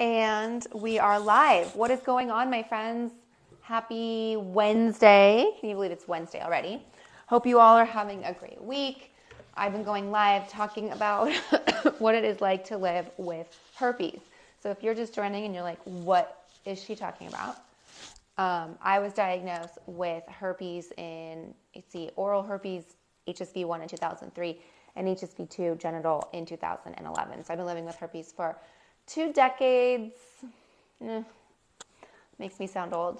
And we are live. What is going on, my friends? Happy Wednesday. Can you believe it's Wednesday already? Hope you all are having a great week. I've been going live talking about what it is like to live with herpes. So if you're just joining and you're like, what is she talking about? I was diagnosed with herpes oral herpes, HSV1 in 2003, and HSV2 genital in 2011. So I've been living with herpes for 2 decades. Makes me sound old.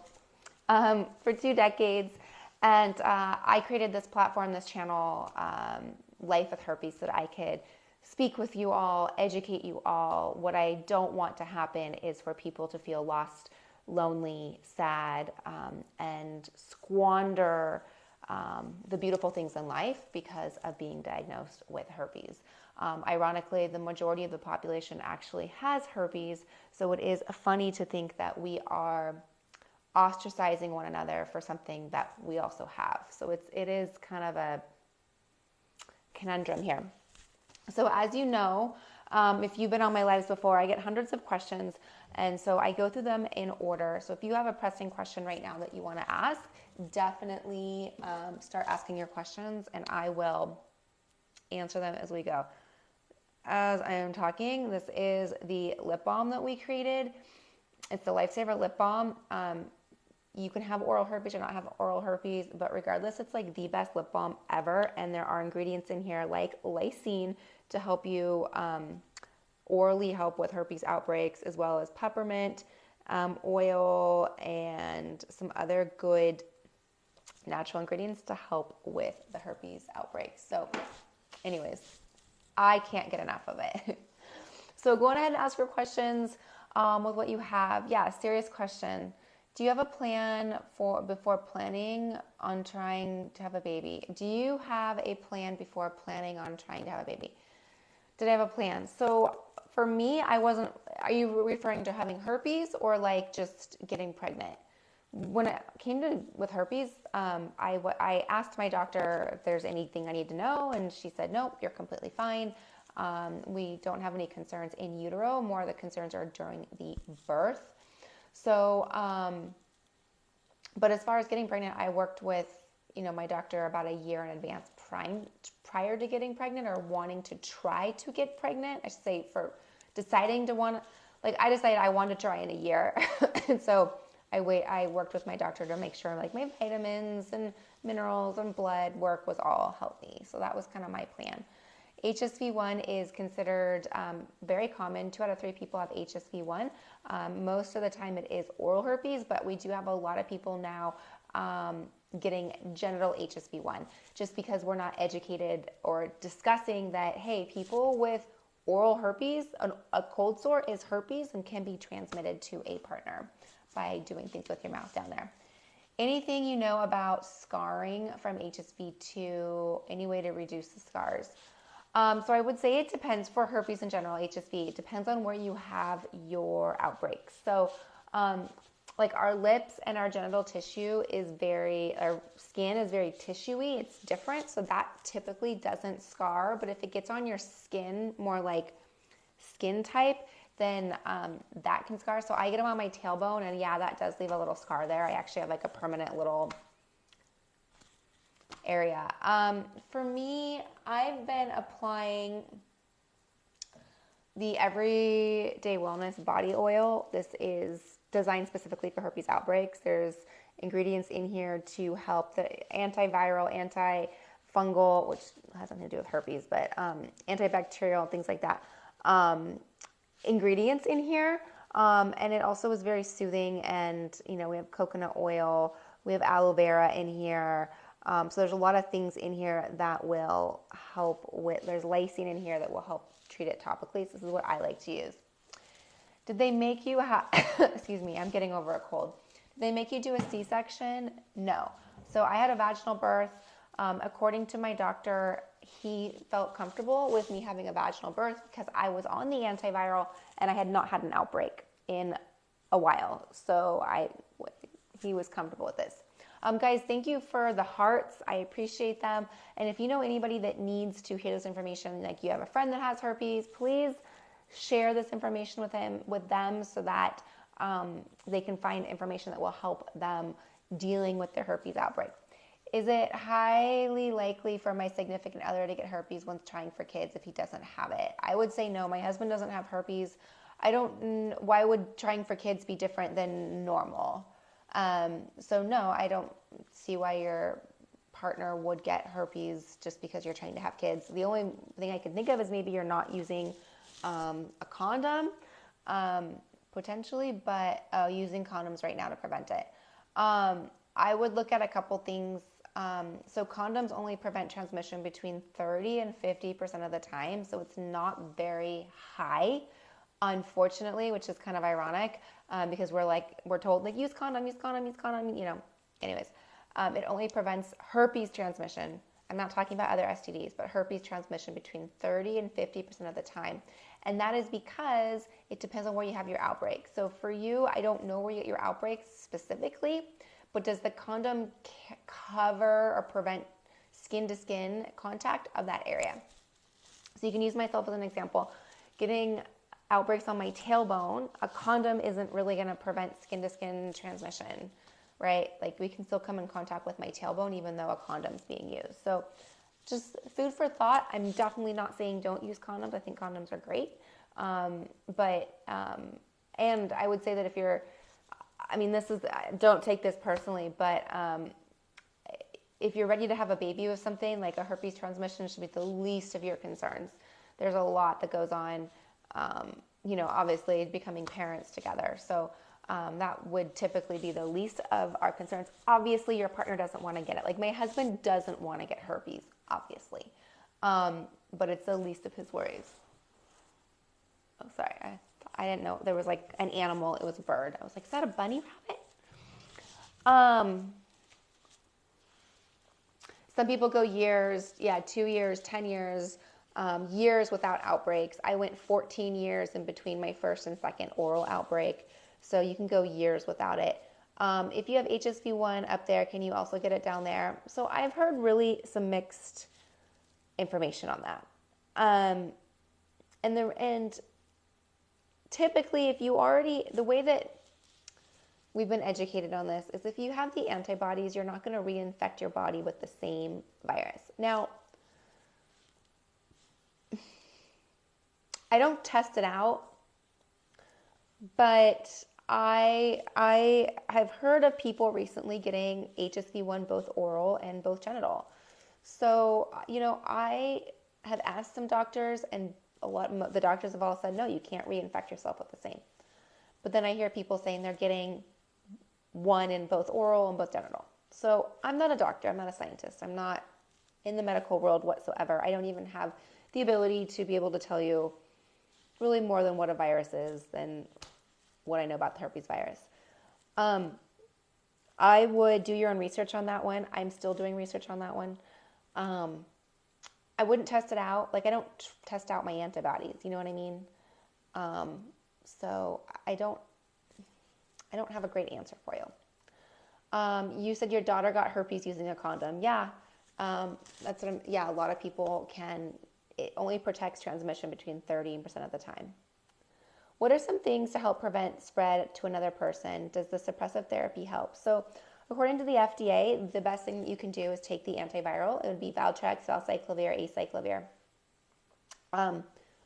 For 2 decades. And I created this platform, this channel, Life with Herpes, so that I could speak with you all, educate you all. What I don't want to happen is for people to feel lost, lonely, sad, and squander the beautiful things in life because of being diagnosed with herpes. Ironically, the majority of the population actually has herpes, so it is funny to think that we are ostracizing one another for something that we also have. So it is kind of a conundrum here. So as you know, if you've been on my lives before, I get hundreds of questions, and so I go through them in order. So if you have a pressing question right now that you want to ask, definitely start asking your questions, and I will answer them as we go. As I am talking, this is the lip balm that we created. It's the Lifesaver lip balm. You can have oral herpes or not have oral herpes, but regardless, it's like the best lip balm ever. And there are ingredients in here like lysine to help you orally help with herpes outbreaks, as well as peppermint oil and some other good natural ingredients to help with the herpes outbreaks. So anyways, I can't get enough of it. So go on ahead and ask your questions with what you have. Yeah, serious question. Do you have a plan before planning on trying to have a baby? Do you have a plan before planning on trying to have a baby? Did I have a plan? So for me, are you referring to having herpes or like just getting pregnant? When it came with herpes, I asked my doctor if there's anything I need to know, and she said, nope, you're completely fine. We don't have any concerns in utero. More of the concerns are during the birth. So, but as far as getting pregnant, I worked with, my doctor about a year in advance prior to getting pregnant, or wanting to try to get pregnant. I should say, for deciding to I decided I wanted to try in a year. And so I worked with my doctor to make sure like my vitamins and minerals and blood work was all healthy. So that was kind of my plan. HSV1 is considered very common. 2 out of 3 people have HSV1. Most of the time it is oral herpes, but we do have a lot of people now getting genital HSV1, just because we're not educated or discussing that, hey, people with oral herpes, a cold sore is herpes and can be transmitted to a partner by doing things with your mouth down there. Anything you know about scarring from HSV2, any way to reduce the scars? So I would say it depends for herpes in general, HSV. It depends on where you have your outbreaks. So like our lips and our genital tissue our skin is very tissuey. It's different. So that typically doesn't scar. But if it gets on your skin, more like skin type, then that can scar. So I get them on my tailbone, and yeah, that does leave a little scar there. I actually have like a permanent little area. For me, I've been applying the Everyday Wellness body oil. This is designed specifically for herpes outbreaks. There's ingredients in here to help the antiviral, antifungal, which has nothing to do with herpes, but antibacterial, things like that. Ingredients in here. And it also is very soothing. And, we have coconut oil, we have aloe vera in here. So there's a lot of things in here that will help there's lysine in here that will help treat it topically. So this is what I like to use. Did they make you excuse me, I'm getting over a cold. Did they make you do a C-section? No. So I had a vaginal birth. According to my doctor, he felt comfortable with me having a vaginal birth because I was on the antiviral and I had not had an outbreak in a while. So he was comfortable with this. Guys, thank you for the hearts. I appreciate them. And if you know anybody that needs to hear this information, like you have a friend that has herpes, please share this information with them so that they can find information that will help them dealing with their herpes outbreak. Is it highly likely for my significant other to get herpes once trying for kids if he doesn't have it? I would say no. My husband doesn't have herpes. Why would trying for kids be different than normal? So no, I don't see why your partner would get herpes just because you're trying to have kids. The only thing I can think of is maybe you're not using a condom, potentially, but using condoms right now to prevent it. I would look at a couple things. So condoms only prevent transmission between 30 and 50% of the time, so it's not very high, unfortunately, which is kind of ironic, because we're told like use condom, anyways. It only prevents herpes transmission. I'm not talking about other STDs, but herpes transmission between 30 and 50% of the time. And that is because it depends on where you have your outbreak. So for you, I don't know where you get your outbreaks specifically, but does the condom cover or prevent skin-to-skin contact of that area? So you can use myself as an example. Getting outbreaks on my tailbone, a condom isn't really going to prevent skin-to-skin transmission, right? Like we can still come in contact with my tailbone even though a condom's being used. So just food for thought. I'm definitely not saying don't use condoms. I think condoms are great. And I would say that don't take this personally, but if you're ready to have a baby with something, like a herpes transmission should be the least of your concerns. There's a lot that goes on, obviously becoming parents together. So that would typically be the least of our concerns. Obviously, your partner doesn't want to get it. Like my husband doesn't want to get herpes, obviously. But it's the least of his worries. Oh, sorry. I didn't know there was like an animal. It was a bird. I was like, is that a bunny rabbit? Some people go years, 2 years, 10 years, years without outbreaks. I went 14 years in between my first and second oral outbreak. So you can go years without it. If you have HSV1 up there, can you also get it down there? So I've heard really some mixed information on that. And typically, the way that we've been educated on this is if you have the antibodies, you're not going to reinfect your body with the same virus. Now, I don't test it out, but I have heard of people recently getting HSV1 both oral and both genital. So, I have asked some doctors, and the doctors have all said, no, you can't reinfect yourself with the same. But then I hear people saying they're getting one in both oral and both genital. So I'm not a doctor. I'm not a scientist. I'm not in the medical world whatsoever. I don't even have the ability to be able to tell you really more than what a virus is than what I know about the herpes virus. I would do your own research on that one. I'm still doing research on that one. I wouldn't test it out. Like I don't test out my antibodies. You know what I mean? So I don't have a great answer for you. You said your daughter got herpes using a condom. Yeah. A lot of people can. It only protects transmission between 30% of the time. What are some things to help prevent spread to another person? Does the suppressive therapy help? So according to the FDA, the best thing that you can do is take the antiviral. It would be Valtrex, valacyclovir, acyclovir.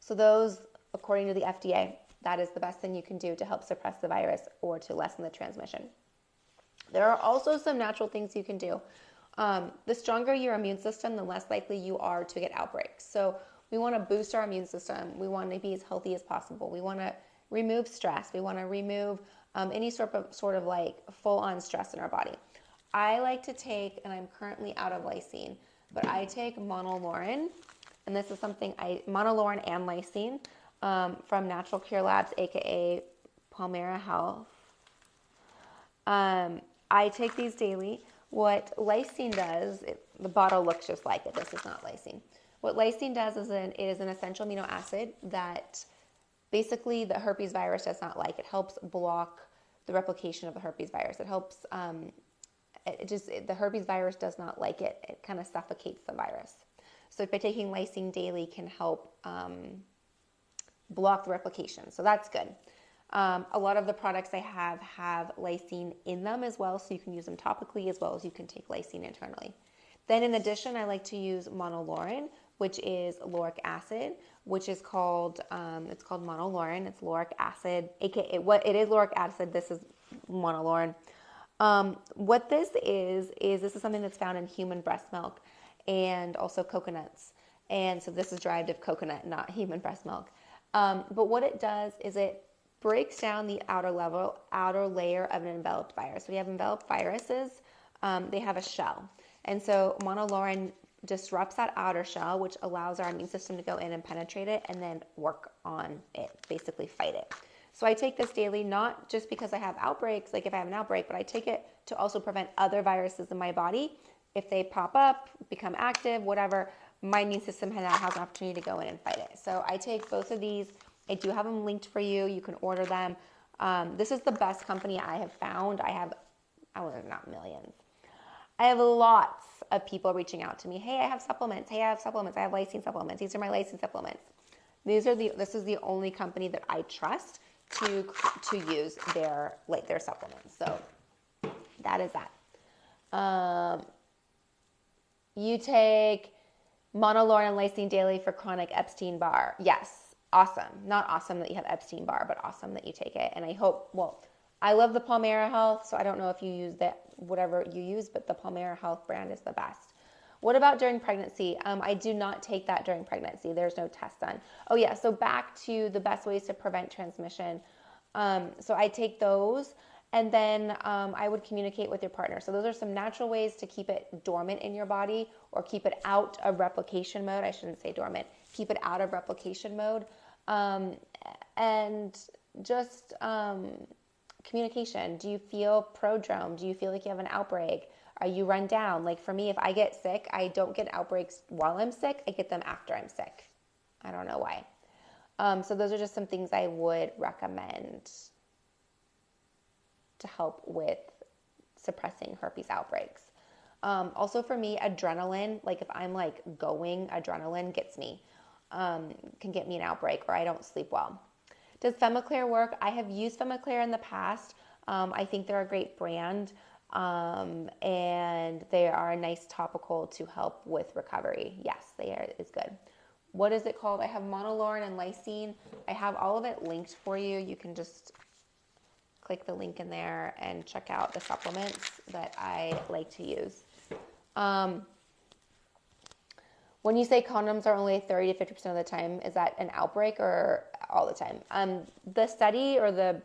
So those, according to the FDA, that is the best thing you can do to help suppress the virus or to lessen the transmission. There are also some natural things you can do. The stronger your immune system, the less likely you are to get outbreaks. So we want to boost our immune system. We want to be as healthy as possible. We want to remove stress. We want to remove any sort of like full-on stress in our body. I like to take, and I'm currently out of lysine, but I take monolaurin, and this is something monolaurin and lysine from Natural Cure Labs, aka Palmera Health. I take these daily. What lysine does, the bottle looks just like it. This is not lysine. What lysine does is it is an essential amino acid that basically the herpes virus does not like. It helps block the replication of the herpes virus. It helps, the herpes virus does not like it. It kind of suffocates the virus. So by taking lysine daily can help block the replication. So that's good. A lot of the products I have lysine in them as well, so you can use them topically as well as you can take lysine internally. Then in addition, I like to use monolaurin, which is lauric acid, which is called, it's called monolaurin. It's lauric acid, aka what it is lauric acid. This is monolaurin. What this is this is something that's found in human breast milk and also coconuts. And so this is derived of coconut, not human breast milk. But what it does is it breaks down the outer layer of an enveloped virus. We have enveloped viruses, they have a shell. And so monolaurin disrupts that outer shell, which allows our immune system to go in and penetrate it and then work on it, basically fight it. So I take this daily, not just because I have outbreaks, like if I have an outbreak, but I take it to also prevent other viruses in my body. If they pop up, become active, whatever, my immune system now has an opportunity to go in and fight it. So I take both of these. I do have them linked for you. You can order them. This is the best company I have found. I have, not millions. I have lots of people reaching out to me. Hey, I have supplements. Hey, I have supplements. I have lysine supplements. These are my lysine supplements. This is the only company that I trust to use their supplements. So that is that. You take monolaurin and lysine daily for chronic Epstein-Barr. Yes. Awesome. Not awesome that you have Epstein-Barr, but awesome that you take it. And I hope, I love the Palmera Health, so I don't know if you use that, whatever you use, but the Palmera Health brand is the best. What about during pregnancy? I do not take that during pregnancy. There's no test done. Oh yeah, so back to the best ways to prevent transmission. So I take those, and then I would communicate with your partner. So those are some natural ways to keep it dormant in your body or keep it out of replication mode. I shouldn't say dormant. Keep it out of replication mode. And just communication. Do you feel prodrome? Do you feel like you have an outbreak? Are you run down? Like for me, if I get sick, I don't get outbreaks while I'm sick. I get them after I'm sick. I don't know why. So those are just some things I would recommend to help with suppressing herpes outbreaks. Also for me, adrenaline, like if I'm like going, adrenaline gets me, can get me an outbreak, or I don't sleep well. Does Femiclear work? I have used Femiclear in the past. I think they're a great brand, and they are a nice topical to help with recovery. Yes, they are. It's good. What is it called? I have monolaurin and lysine. I have all of it linked for you. You can just click the link in there and check out the supplements that I like to use. When you say condoms are only 30 to 50% of the time, is that an outbreak or all the time? The study or the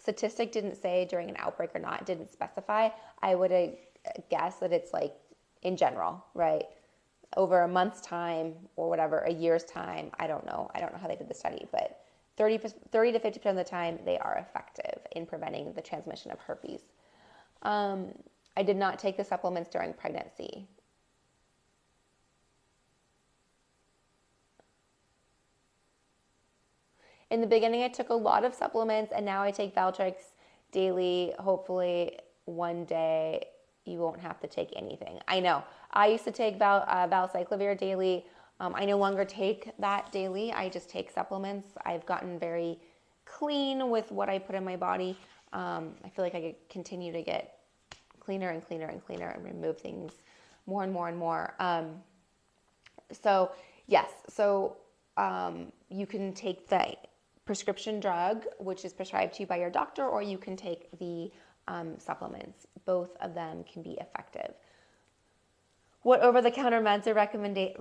statistic didn't say during an outbreak or not. It didn't specify. I would guess that it's like in general, right? Over a month's time or whatever, a year's time. I don't know. I don't know how they did the study, but 30 to 50% of the time, they are effective in preventing the transmission of herpes. I did not take the supplements during pregnancy. In the beginning, I took a lot of supplements, and now I take Valtrex daily. Hopefully, one day you won't have to take anything. I know. I used to take valcyclovir daily. I no longer take that daily. I just take supplements. I've gotten very clean with what I put in my body. I feel like I could continue to get cleaner and cleaner and cleaner and remove things more and more and more. So yes, so you can take the prescription drug, which is prescribed to you by your doctor, or you can take the supplements. Both of them can be effective. What over-the-counter meds are recommended?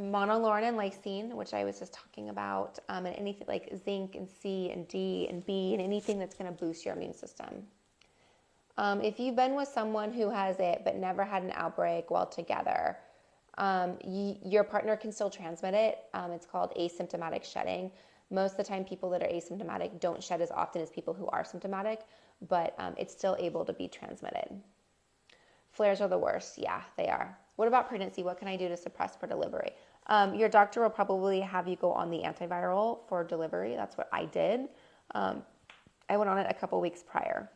Monolaurin and lysine, which I was just talking about, and anything like zinc and C and D and B and anything that's going to boost your immune system. If you've been with someone who has it but never had an outbreak while together, your partner can still transmit it. It's called asymptomatic shedding. Most of the time, people that are asymptomatic don't shed as often as people who are symptomatic, but it's still able to be transmitted. Flares are the worst. Yeah, they are. What about pregnancy? What can I do to suppress for delivery? Your doctor will probably have you go on the antiviral for delivery. That's what I did. I went on it a couple weeks prior.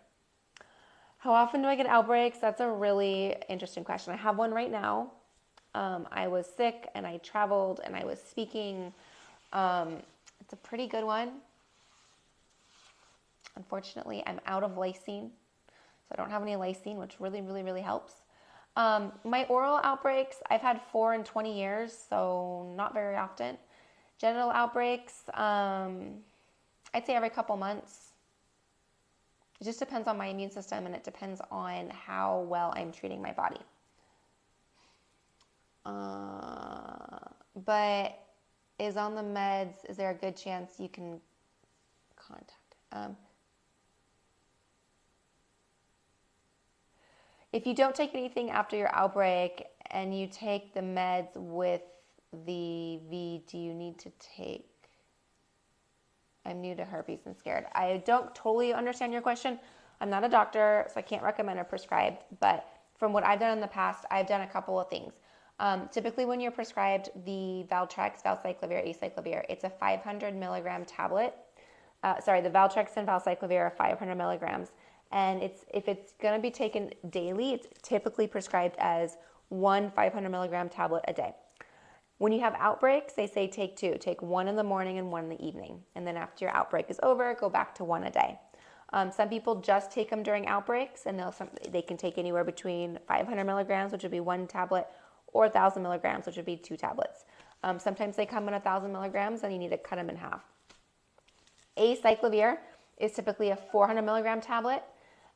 How often do I get outbreaks? That's a really interesting question. I have one right now. I was sick and I traveled and I was speaking. It's a pretty good one. Unfortunately, I'm out of lysine, so I don't have any lysine, which really helps. My oral outbreaks, I've had 4 in 20 years, so not very often. Genital outbreaks, I'd say every couple months. It just depends on my immune system, and it depends on how well I'm treating my body. But is on the meds, is there a good chance you can contact? If you don't take anything after your outbreak and you take the meds with the V, do you need to take? I'm new to herpes and scared. I don't totally understand your question. I'm not a doctor, so I can't recommend or prescribe, but from what I've done in the past, I've done a couple of things. Typically when you're prescribed the Valtrex, valcyclovir, acyclovir, it's a 500 milligram tablet. The Valtrex and valcyclovir are 500 milligrams. And if it's going to be taken daily, it's typically prescribed as 1 500 milligram tablet a day. When you have outbreaks, they say take 2. Take 1 in the morning and 1 in the evening. And then after your outbreak is over, go back to 1 a day. Some people just take them during outbreaks, and they can take anywhere between 500 milligrams, which would be 1 tablet, or 1,000 milligrams, which would be 2 tablets. Sometimes they come in 1,000 milligrams, and you need to cut them in half. Acyclovir is typically a 400 milligram tablet.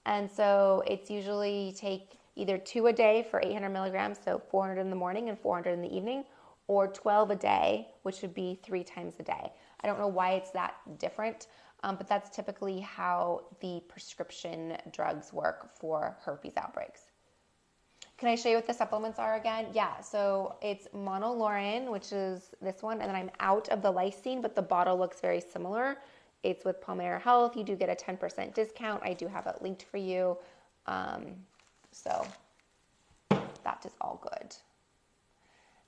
And so it's usually take either 2 a day for 800 milligrams, so 400 in the morning and 400 in the evening, or 12 a day, which would be 3 times a day. I don't know why it's that different, but that's typically how the prescription drugs work for herpes outbreaks. Can I show you what the supplements are again? Yeah, so it's monolaurin, which is this one, and then I'm out of the lysine, but the bottle looks very similar. It's with Palmera Health. You do get a 10% discount. I do have it linked for you. So that is all good.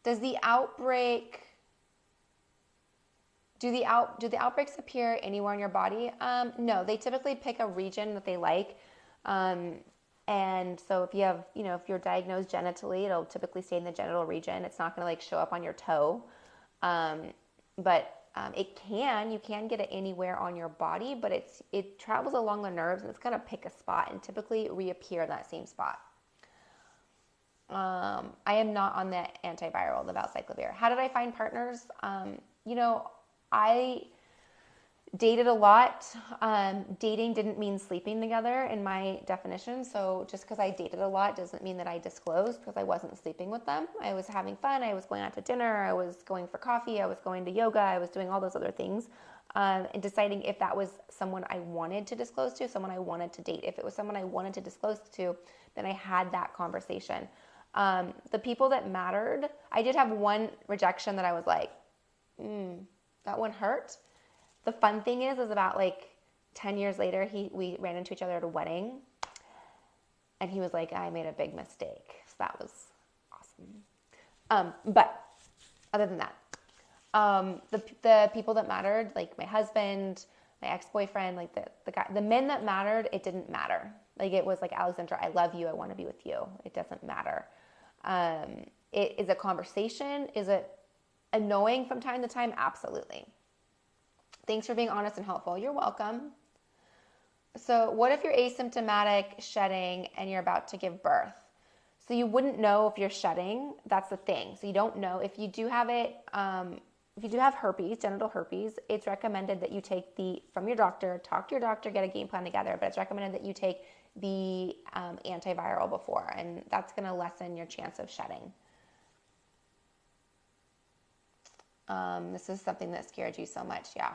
Does the outbreak, do the outbreaks appear anywhere in your body? No, they typically pick a region that they like. And so if you have, if you're diagnosed genitally, it'll typically stay in the genital region. It's not going to show up on your toe. But you can get it anywhere on your body, but it travels along the nerves and it's going to pick a spot and typically reappear in that same spot. I am not on the antiviral, the valcyclovir. How did I find partners? I dated a lot. Dating didn't mean sleeping together in my definition. So just because I dated a lot doesn't mean that I disclosed, because I wasn't sleeping with them. I was having fun. I was going out to dinner. I was going for coffee. I was going to yoga. I was doing all those other things, and deciding if that was someone I wanted to disclose to, someone I wanted to date. If it was someone I wanted to disclose to, then I had that conversation. The people that mattered, I did have one rejection that I was like, that one hurt. The fun thing is about 10 years later, we ran into each other at a wedding, and he was like, I made a big mistake. So that was awesome. But other than that, the people that mattered, like my husband, my ex-boyfriend, the guy, the men that mattered, it didn't matter. It was like, Alexandra, I love you. I want to be with you. It doesn't matter. It is a conversation. Is it annoying from time to time? Absolutely. Thanks for being honest and helpful. You're welcome. So what if you're asymptomatic shedding and you're about to give birth? So you wouldn't know if you're shedding. That's the thing. So you don't know. If you do have it, if you do have herpes, genital herpes, it's recommended that you take from your doctor, talk to your doctor, get a game plan together, but it's recommended that you take the antiviral before, and that's going to lessen your chance of shedding. This is something that scared you so much. Yeah.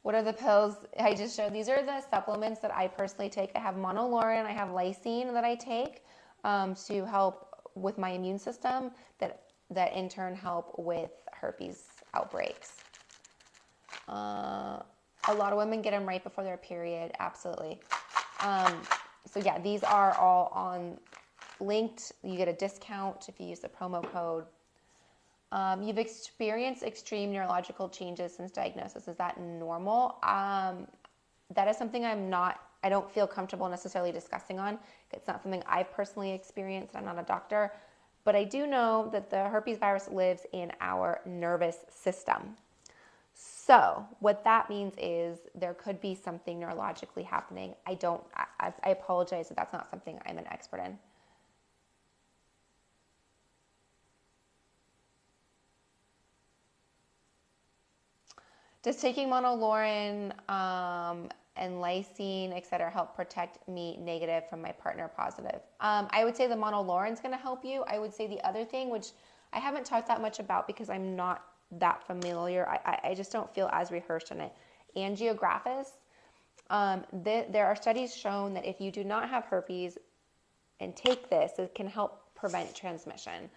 What are the pills I just showed? These are the supplements that I personally take. I have monolaurin, I have lysine that I take to help with my immune system that in turn help with herpes outbreaks. A lot of women get them right before their period. Absolutely. So yeah, these are all linked. You get a discount if you use the promo code. You've experienced extreme neurological changes since diagnosis. Is that normal? That is something I don't feel comfortable necessarily discussing on. It's not something I've personally experienced. I'm not a doctor, But I do know that the herpes virus lives in our nervous system. So what that means is there could be something neurologically happening. I apologize if that's not something I'm an expert in. Does taking monolaurin and lysine, et cetera, help protect me negative from my partner positive? I would say the monolaurin is going to help you. I would say the other thing, which I haven't talked that much about because I'm not that familiar. I just don't feel as rehearsed in it. Angiographis. There are studies shown that if you do not have herpes and take this, it can help prevent transmission.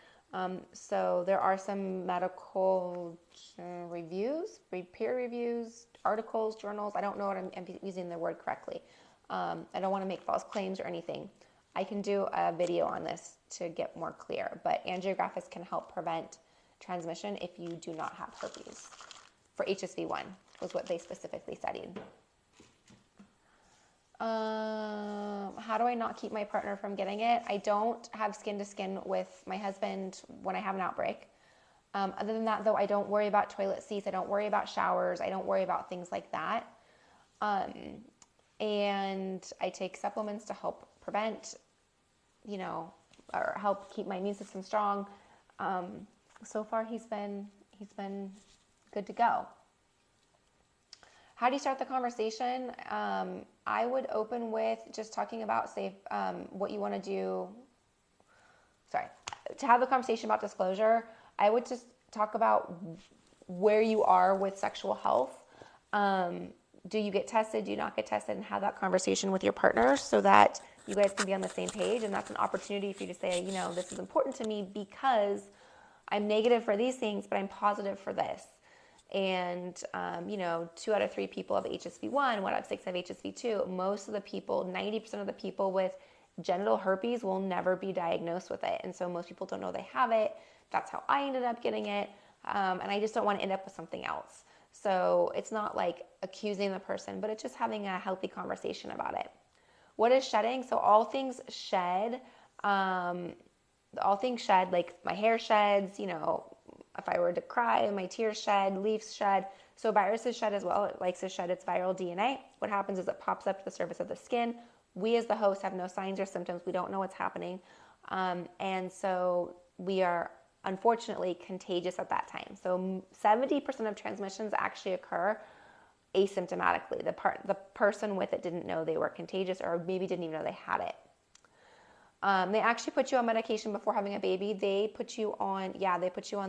So there are some medical reviews, peer reviews, articles, journals. I don't know what I'm using the word correctly. I don't want to make false claims or anything. I can do a video on this to get more clear, but angiographis can help prevent transmission if you do not have herpes. For HSV1 was what they specifically studied. How do I not keep my partner from getting it? I don't have skin to skin with my husband when I have an outbreak. Other than that, though, I don't worry about toilet seats. I don't worry about showers. I don't worry about things like that. And I take supplements to help prevent, or help keep my immune system strong. So far, he's been good to go. How do you start the conversation? I would open with just talking about, what you want to do. Sorry, to have the conversation about disclosure, I would just talk about where you are with sexual health. Do you get tested? Do you not get tested? And have that conversation with your partner so that you guys can be on the same page. And that's an opportunity for you to say, this is important to me because I'm negative for these things, but I'm positive for this. And, 2 out of 3 people have HSV1, 1 out of 6 have HSV2. Most of the people, 90% of the people with genital herpes will never be diagnosed with it. And so most people don't know they have it. That's how I ended up getting it. And I just don't want to end up with something else. So it's not like accusing the person, but it's just having a healthy conversation about it. What is shedding? So all things shed, like my hair sheds, if I were to cry, my tears shed, leaves shed. So viruses shed as well. It likes to shed its viral DNA. What happens is it pops up to the surface of the skin. We as the host have no signs or symptoms. We don't know what's happening. And so we are unfortunately contagious at that time. So 70% of transmissions actually occur asymptomatically. The person with it didn't know they were contagious or maybe didn't even know they had it. They actually put you on medication before having a baby. They put you on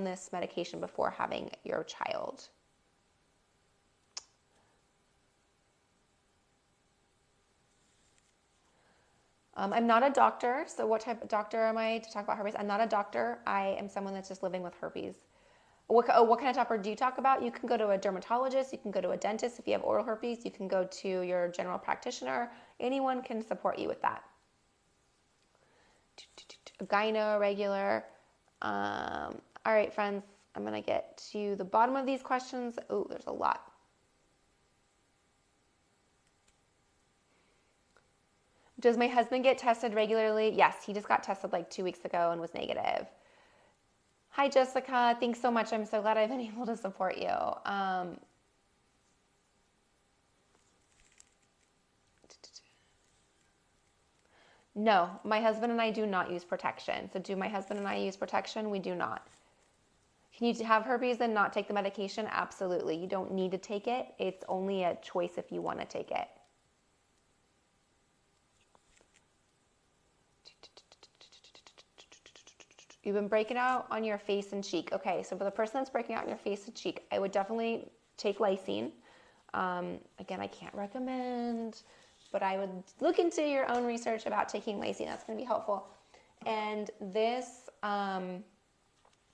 this medication before having your child. I'm not a doctor, so what type of doctor am I to talk about herpes? I'm not a doctor. I am someone that's just living with herpes. What kind of doctor do you talk about? You can go to a dermatologist. You can go to a dentist. If you have oral herpes, you can go to your general practitioner. Anyone can support you with that. A gyno, regular. All right, friends, I'm going to get to the bottom of these questions. Oh, there's a lot. Does my husband get tested regularly? Yes, he just got tested like 2 weeks ago and was negative. Hi, Jessica. Thanks so much. I'm so glad I've been able to support you. No, my husband and I do not use protection. So do my husband and I use protection? We do not. Can you have herpes and not take the medication? Absolutely. You don't need to take it. It's only a choice if you want to take it. You've been breaking out on your face and cheek. Okay, so for the person that's breaking out on your face and cheek, I would definitely take lysine. Again, I can't recommend, but I would look into your own research about taking lysine. That's going to be helpful. And this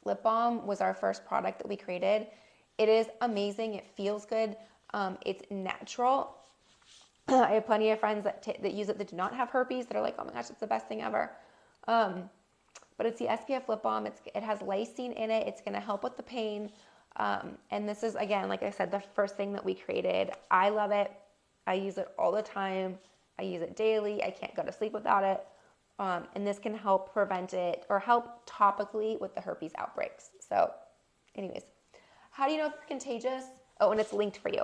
lip balm was our first product that we created. It is amazing. It feels good. It's natural. I have plenty of friends that use it that do not have herpes that are like, oh my gosh, it's the best thing ever. But it's the SPF lip balm. It has lysine in it. It's going to help with the pain. And this is, again, like I said, the first thing that we created. I love it. I use it all the time. I use it daily. I can't go to sleep without it. And this can help prevent it or help topically with the herpes outbreaks. So anyways, how do you know if you're contagious? Oh, and it's linked for you.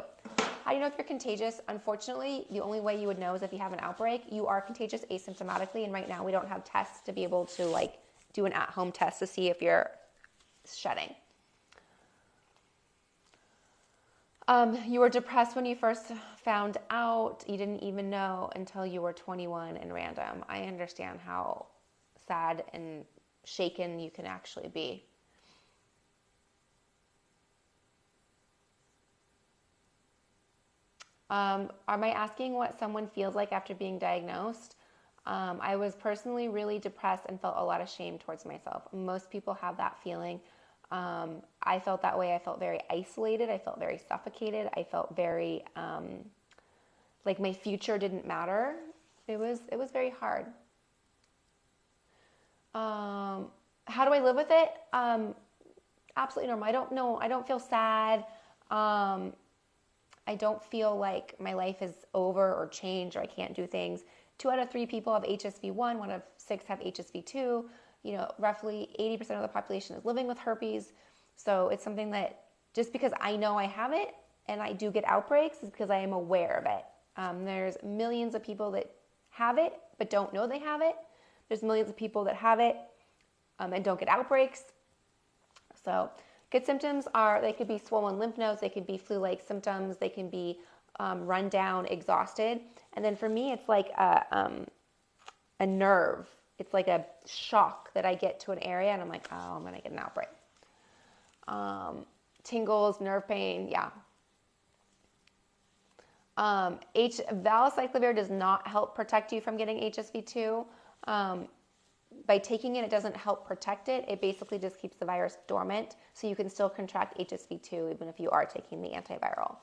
How do you know if you're contagious? Unfortunately, the only way you would know is if you have an outbreak. You are contagious asymptomatically, and right now we don't have tests to be able to like do an at-home test to see if you're shedding. You were depressed when you first found out. You didn't even know until you were 21 and random. I understand how sad and shaken you can actually be. Am I asking what someone feels like after being diagnosed? I was personally really depressed and felt a lot of shame towards myself. Most people have that feeling. I felt that way. I felt very isolated. I felt very suffocated. I felt very like my future didn't matter. It was very hard. How do I live with it? Absolutely normal. I don't know. I don't feel sad. I don't feel like my life is over or changed or I can't do things. 2 out of 3 people have HSV-1, 1 out of 6 have HSV-2. You know, roughly 80% of the population is living with herpes. So it's something that just because I know I have it and I do get outbreaks is because I am aware of it. There's millions of people that have it but don't know they have it. There's millions of people that have it and don't get outbreaks. So good symptoms are, they could be swollen lymph nodes, they could be flu-like symptoms, they can be run down, exhausted. And then for me, it's like a nerve. It's like a shock that I get to an area and I'm like, oh, I'm going to get an outbreak. Tingles, nerve pain, yeah. Valacyclovir does not help protect you from getting HSV-2. By taking it, it doesn't help protect it. It basically just keeps the virus dormant, so you can still contract HSV-2 even if you are taking the antiviral.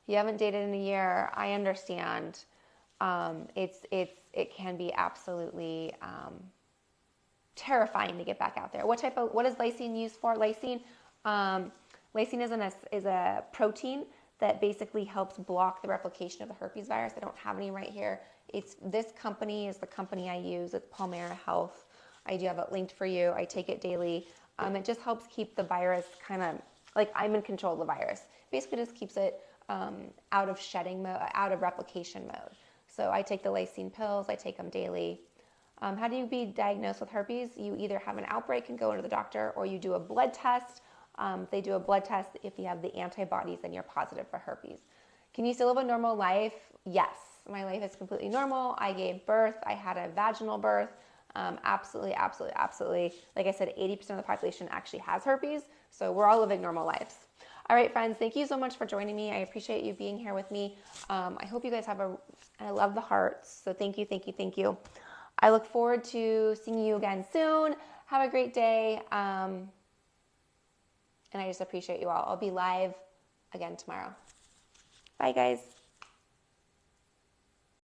You haven't dated in a year. I understand. It can be absolutely terrifying to get back out there. What is lysine used for? Lysine is a protein that basically helps block the replication of the herpes virus. I don't have any right here. This company is the company I use. It's Palmera Health. I do have it linked for you. I take it daily. It just helps keep the virus kind of like I'm in control of the virus. Basically just keeps it out of shedding mode, out of replication mode. So I take the lysine pills. I take them daily. How do you be diagnosed with herpes? You either have an outbreak and go into the doctor, or you do a blood test. They do a blood test. If you have the antibodies, then you're positive for herpes. Can you still live a normal life? Yes. My life is completely normal. I gave birth. I had a vaginal birth. Absolutely, absolutely, absolutely. Like I said, 80% of the population actually has herpes. So we're all living normal lives. All right, friends, thank you so much for joining me. I appreciate you being here with me. I hope you guys I love the hearts. So thank you, thank you, thank you. I look forward to seeing you again soon. Have a great day. And I just appreciate you all. I'll be live again tomorrow. Bye, guys.